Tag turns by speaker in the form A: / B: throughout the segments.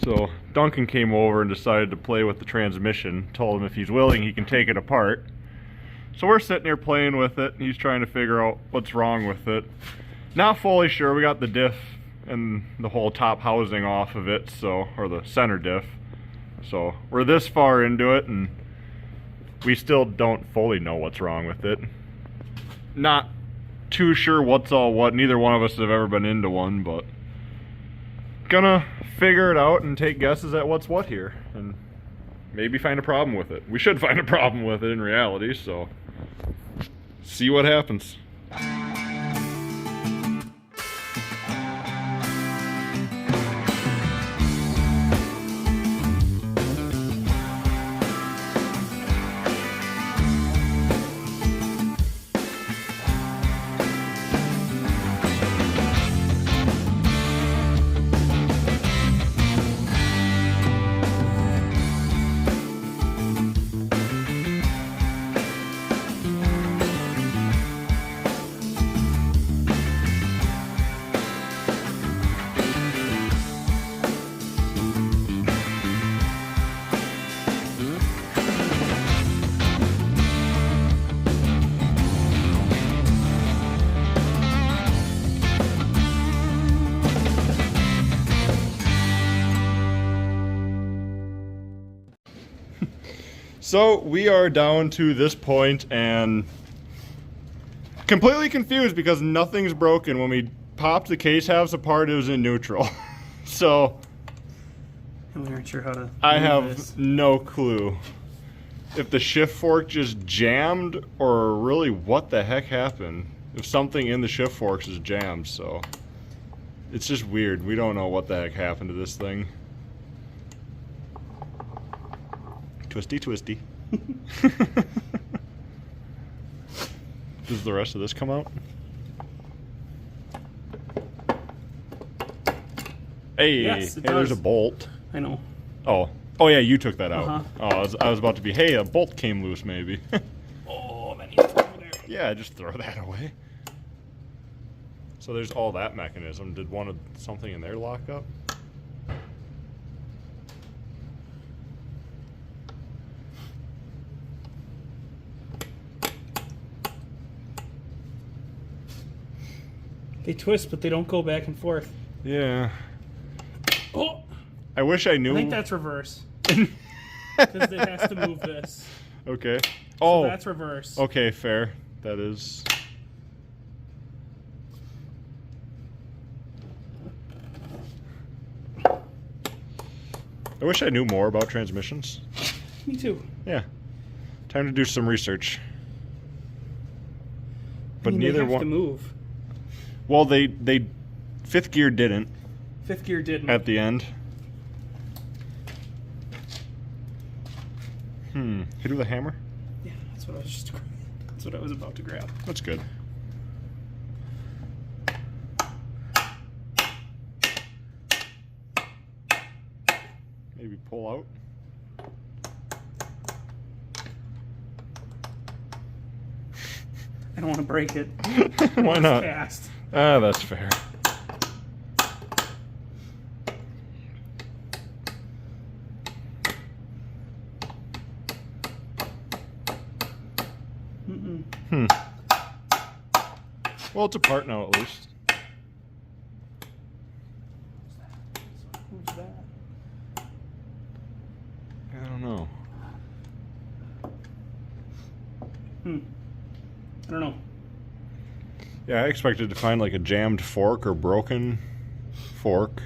A: So Duncan came over and decided to play with the transmission. Told him if he's willing he can take it apart. So we're sitting here playing with it and he's trying to figure out what's wrong with it. Not fully sure. We got the diff and the whole top housing off of it, so, or the center diff. So we're this far into it and we still don't fully know what's wrong with it. Not too sure what's all what. Neither one of us have ever been into one, but gonna figure it out and take guesses at what's what here and maybe find a problem with it. We should find a problem with it in reality, so see what happens. So we are down to this point and completely confused because nothing's broken. When we popped the case halves apart, it was in neutral. So
B: and we aren't sure how to
A: I have
B: this.
A: No clue if the shift fork just jammed or really what the heck happened. If something in the shift forks is jammed, so it's just weird. We don't know what the heck happened to this thing. Twisty, twisty. Does the rest of this come out? Hey,
B: yes, it
A: hey, there's a
B: does.
A: bolt.
B: I know.
A: Oh, yeah, you took that out. Oh, I was about to be, hey, a bolt came loose, maybe.
B: Oh, then you throw it there.
A: Yeah, just throw that away. So there's all that mechanism. Did something in there lock up?
B: They twist, but they don't go back and forth.
A: Yeah.
B: Oh!
A: I wish I knew.
B: I think that's reverse. Because it has to move this.
A: Okay.
B: So that's reverse.
A: Okay, fair. That is. I wish I knew more about transmissions.
B: Me too.
A: Yeah. Time to do some research. But
B: I mean,
A: neither
B: they have
A: one.
B: to move.
A: Well, they fifth gear didn't.
B: Fifth gear didn't.
A: At the end. Hit with a hammer?
B: Yeah, that's what I was just. That's what I was about to grab.
A: That's good. Maybe pull out.
B: I don't want to break it.
A: Why not?
B: Cast.
A: Ah, that's fair. Well, it's apart now at least.
B: Who's that?
A: I don't know.
B: I don't know.
A: Yeah, I expected to find like a jammed fork or broken fork.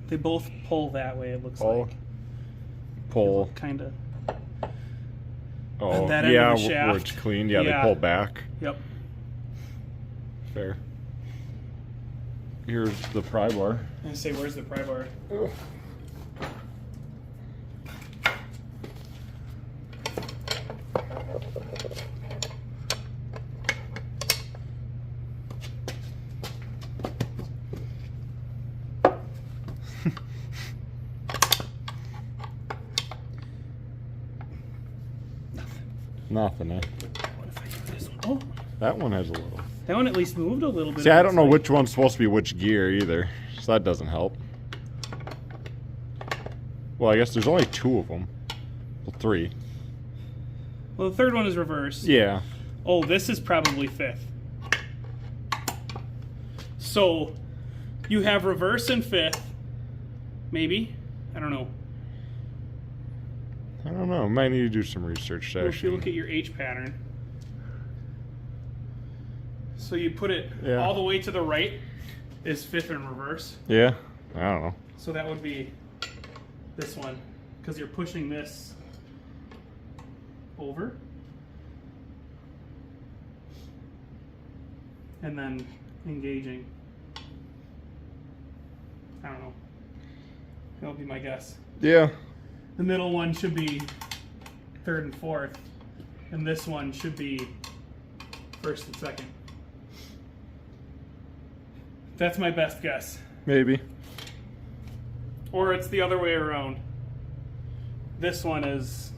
B: They both pull that way, it looks
A: Pull.
B: like.
A: Pull.
B: Kind of.
A: Oh,
B: that end
A: yeah,
B: of the
A: where it's
B: shaft.
A: clean. Yeah,
B: Yeah.
A: they pull back.
B: Yep.
A: Fair. Here's the pry bar.
B: I say, where's the pry bar?
A: Nothing, eh?
B: What if I do this one? Oh,
A: That one has a little.
B: that one at least moved a little bit.
A: See,
B: it
A: I
B: looks
A: don't know
B: like.
A: which one's supposed to be which gear either. so that doesn't help. Well, I guess there's only 2 of them. Well, 3.
B: Well, the third one is reverse.
A: Yeah.
B: Oh, this is probably 5th. So, you have reverse and 5th. Maybe? I don't know.
A: I don't know. Might need to do some research,
B: Well, if you
A: actually.
B: look at your H pattern. So you put it
A: Yeah.
B: all the way to the right is 5th in reverse.
A: Yeah? I don't know.
B: So that would be this one. Because you're pushing this over. And then engaging. I don't know. That would be my guess.
A: Yeah.
B: The middle one should be 3rd and 4th. And this one should be 1st and 2nd. That's my best guess.
A: Maybe.
B: Or it's the other way around. This one is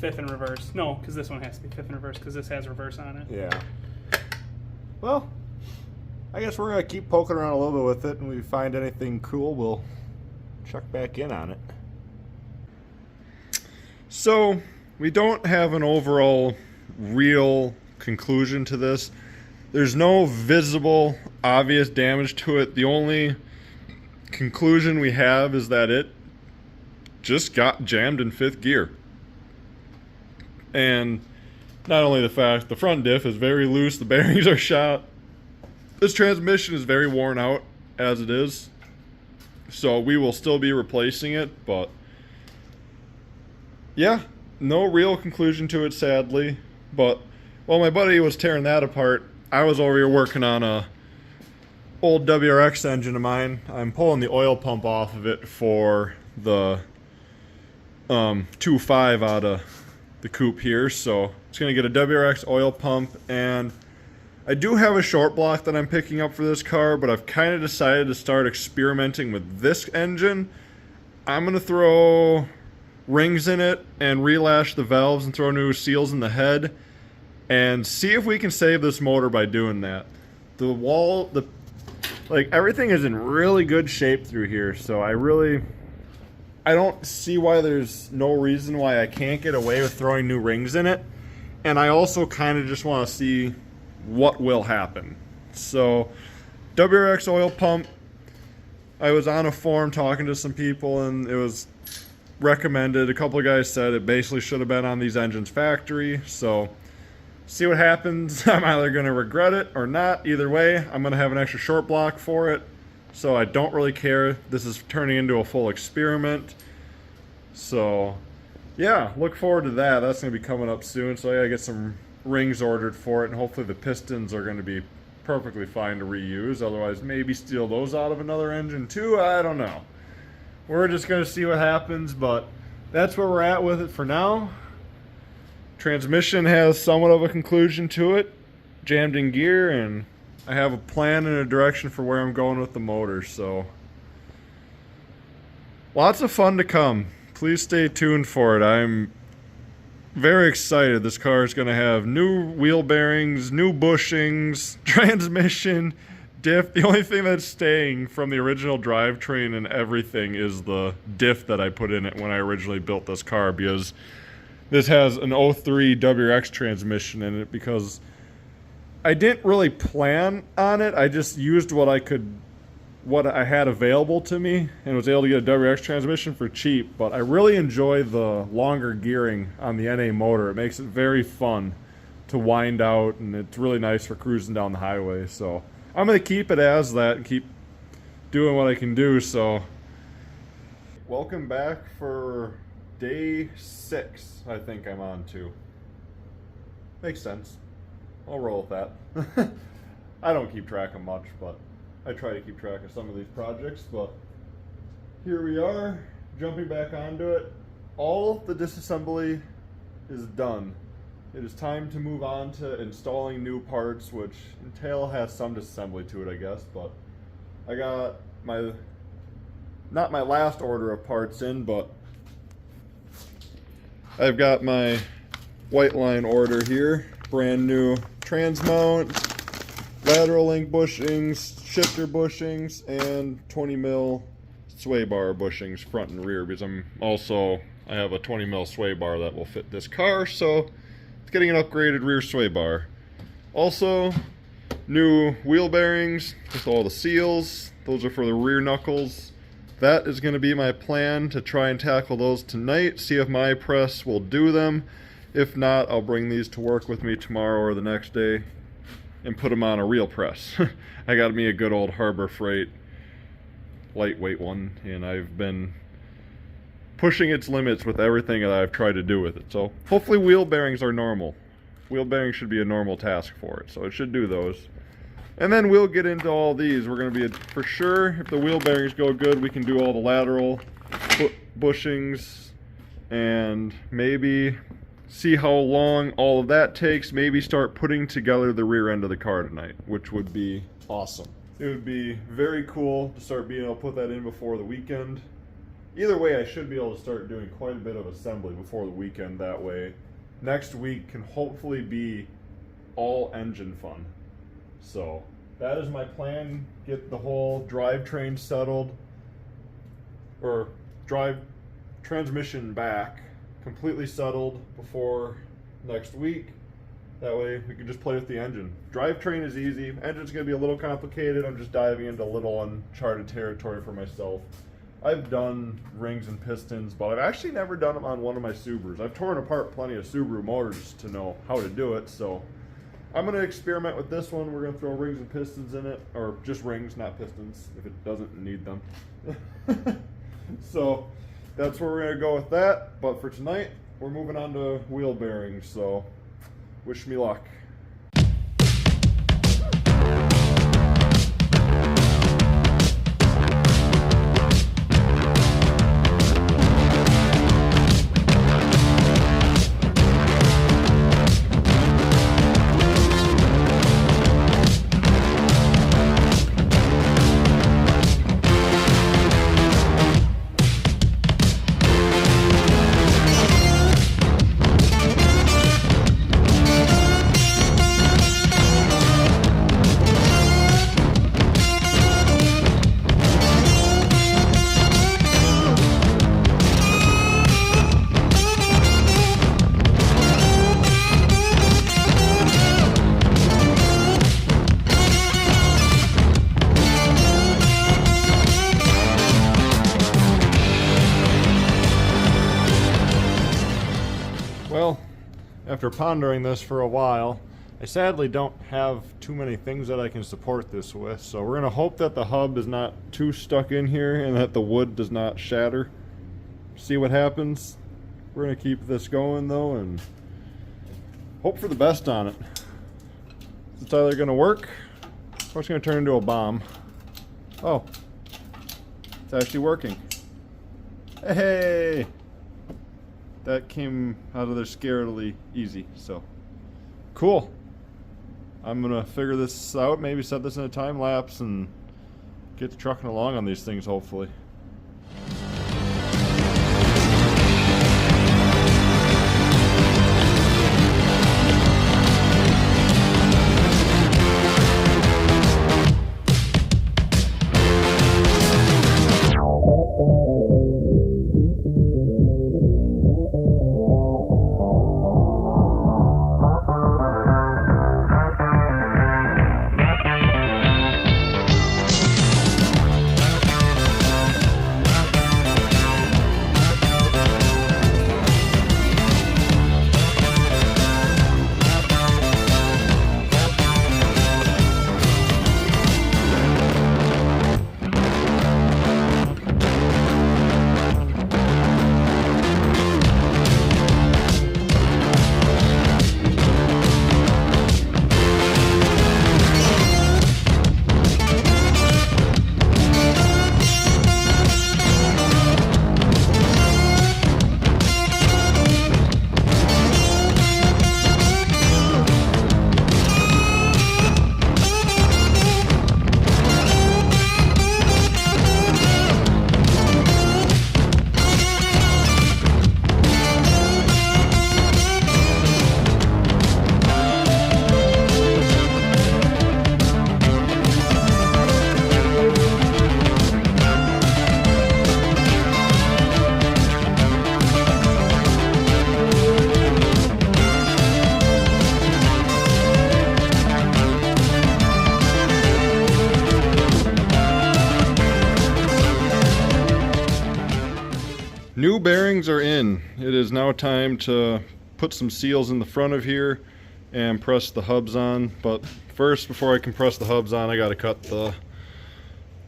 B: 5th in reverse. No, because this one has to be 5th in reverse because this has reverse on it.
A: Yeah. Well, I guess we're going to keep poking around a little bit with it, and if we find anything cool, we'll check back in on it. So, we don't have an overall real conclusion to this. There's no visible, obvious damage to it. The only conclusion we have is that it just got jammed in 5th gear. And not only the fact the front diff is very loose, the bearings are shot. This transmission is very worn out as it is. So we will still be replacing it, but yeah, no real conclusion to it, sadly. But while my buddy was tearing that apart, I was over here working on a old WRX engine of mine. I'm pulling the oil pump off of it for the 2.5 out of the coupe here. So it's going to get a WRX oil pump, and I do have a short block that I'm picking up for this car, but I've kind of decided to start experimenting with this engine. I'm going to throw rings in it and relash the valves and throw new seals in the head and see if we can save this motor by doing that. Like, everything is in really good shape through here, so I don't see why there's no reason why I can't get away with throwing new rings in it. And I also kind of just want to see what will happen. So, WRX oil pump, I was on a forum talking to some people, and it was recommended. A couple of guys said it basically should have been on these engines factory. So, see what happens. I'm either going to regret it or not. Either way, I'm going to have an extra short block for it. So I don't really care. This is turning into a full experiment. So yeah, look forward to that. That's going to be coming up soon. So I got to get some rings ordered for it, and hopefully the pistons are going to be perfectly fine to reuse. Otherwise, maybe steal those out of another engine too. I don't know. We're just going to see what happens, but that's where we're at with it for now. Transmission has somewhat of a conclusion to it, jammed in gear, and I have a plan and a direction for where I'm going with the motor. So lots of fun to come. Please stay tuned for it. I'm very excited. This car is going to have new wheel bearings, new bushings, transmission, diff. The only thing that's staying from the original drivetrain and everything is the diff that I put in it when I originally built this car, because this has an 03 WRX transmission in it, because I didn't really plan on it. I just used what I had available to me, and was able to get a WRX transmission for cheap. But I really enjoy the longer gearing on the NA motor. It makes it very fun to wind out, and it's really nice for cruising down the highway. So I'm going to keep it as that and keep doing what I can do. So welcome back for day 6, I think I'm on to. Makes sense. I'll roll with that. I don't keep track of much, but I try to keep track of some of these projects. But here we are, jumping back onto it. All the disassembly is done. It is time to move on to installing new parts, which entail has some disassembly to it, I guess. But I got not my last order of parts in, but I've got my white line order here. Brand new trans mount, lateral link bushings, shifter bushings, and 20 mil sway bar bushings front and rear, because I have a 20 mil sway bar that will fit this car, so it's getting an upgraded rear sway bar. Also, new wheel bearings with all the seals. Those are for the rear knuckles. That is going to be my plan, to try and tackle those tonight, see if my press will do them. If not, I'll bring these to work with me tomorrow or the next day and put them on a real press. I got me a good old Harbor Freight lightweight one, and I've been pushing its limits with everything that I've tried to do with it. So hopefully wheel bearings are normal. Wheel bearings should be a normal task for it, so it should do those. And then we'll get into all these. We're going to be, for sure, if the wheel bearings go good, we can do all the lateral bushings and maybe see how long all of that takes. Maybe start putting together the rear end of the car tonight, which would be awesome. It would be very cool to start being able to put that in before the weekend. Either way, I should be able to start doing quite a bit of assembly before the weekend. That way, next week can hopefully be all engine fun. So that is my plan. Get the whole drivetrain settled, or transmission back completely settled before next week. That way we can just play with the engine. Drivetrain is easy. Engine's going to be a little complicated. I'm just diving into a little uncharted territory for myself. I've done rings and pistons, but I've actually never done them on one of my Subarus. I've torn apart plenty of Subaru motors to know how to do it, so I'm going to experiment with this one. We're going to throw rings and pistons in it, or just rings, not pistons, if it doesn't need them. So that's where we're going to go with that. But for tonight, we're moving on to wheel bearings, so wish me luck. Well, after pondering this for a while, I sadly don't have too many things that I can support this with, so we're going to hope that the hub is not too stuck in here and that the wood does not shatter. See what happens. We're going to keep this going though and hope for the best on it. It's either going to work or it's going to turn into a bomb. Oh, it's actually working. Hey! That came out of there scaredly easy, so cool. I'm gonna figure this out, maybe set this in a time lapse and get to trucking along on these things hopefully. New bearings are in. It is now time to put some seals in the front of here and press the hubs on. But first, before I can press the hubs on, I gotta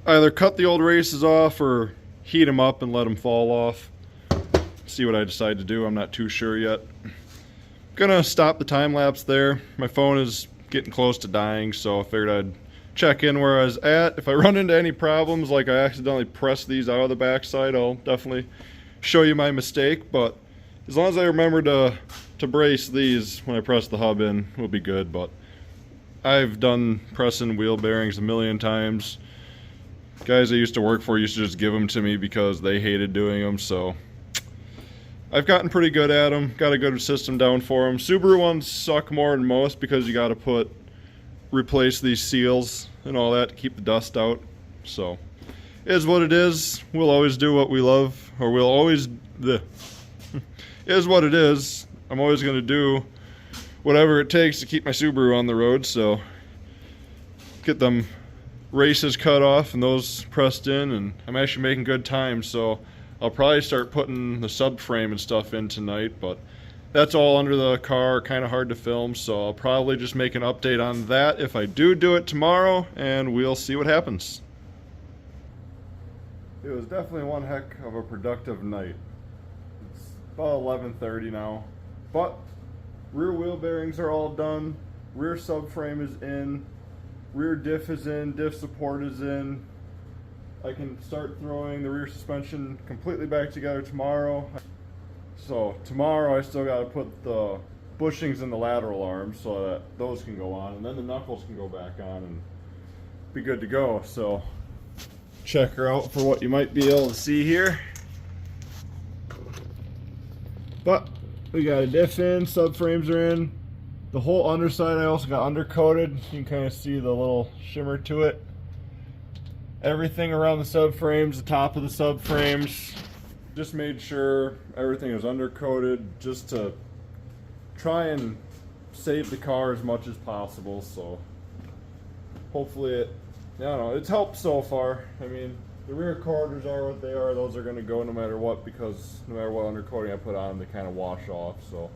A: either cut the old races off or heat them up and let them fall off. See what I decide to do. I'm not too sure yet. Gonna stop the time lapse there. My phone is getting close to dying, so I figured I'd check in where I was at. If I run into any problems, like I accidentally press these out of the backside, I'll definitely show you my mistake. But as long as I remember to brace these when I press the hub in, we'll be good. But I've done pressing wheel bearings a million times. Guys I used to work for used to just give them to me because they hated doing them, so I've gotten pretty good at them. Got a good system down for them. Subaru ones suck more than most because you got to replace these seals and all that to keep the dust out. So it is what it is. We'll always do what we love, or we'll always it is what it is. I'm always going to do whatever it takes to keep my Subaru on the road. So get them races cut off and those pressed in, and I'm actually making good time. So I'll probably start putting the subframe and stuff in tonight, but that's all under the car, kind of hard to film, so I'll probably just make an update on that if I do it tomorrow, and we'll see what happens. It was definitely one heck of a productive night. It's about 11:30 now, but rear wheel bearings are all done, rear subframe is in, rear diff is in, diff support is in. I can start throwing the rear suspension completely back together tomorrow. So tomorrow I still got to put the bushings in the lateral arms so that those can go on, and then the knuckles can go back on and be good to go. So check her out for what you might be able to see here. But we got a diff in, subframes are in. The whole underside I also got undercoated. You can kind of see the little shimmer to it. Everything around the subframes, the top of the subframes, just made sure everything was undercoated just to try and save the car as much as possible. So hopefully I don't know, it's helped so far. I mean, the rear quarters are what they are. Those are going to go no matter what, because no matter what undercoating I put on them, they kind of wash off. So,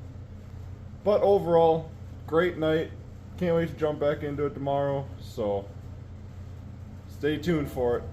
A: but overall, great night. Can't wait to jump back into it tomorrow. So stay tuned for it.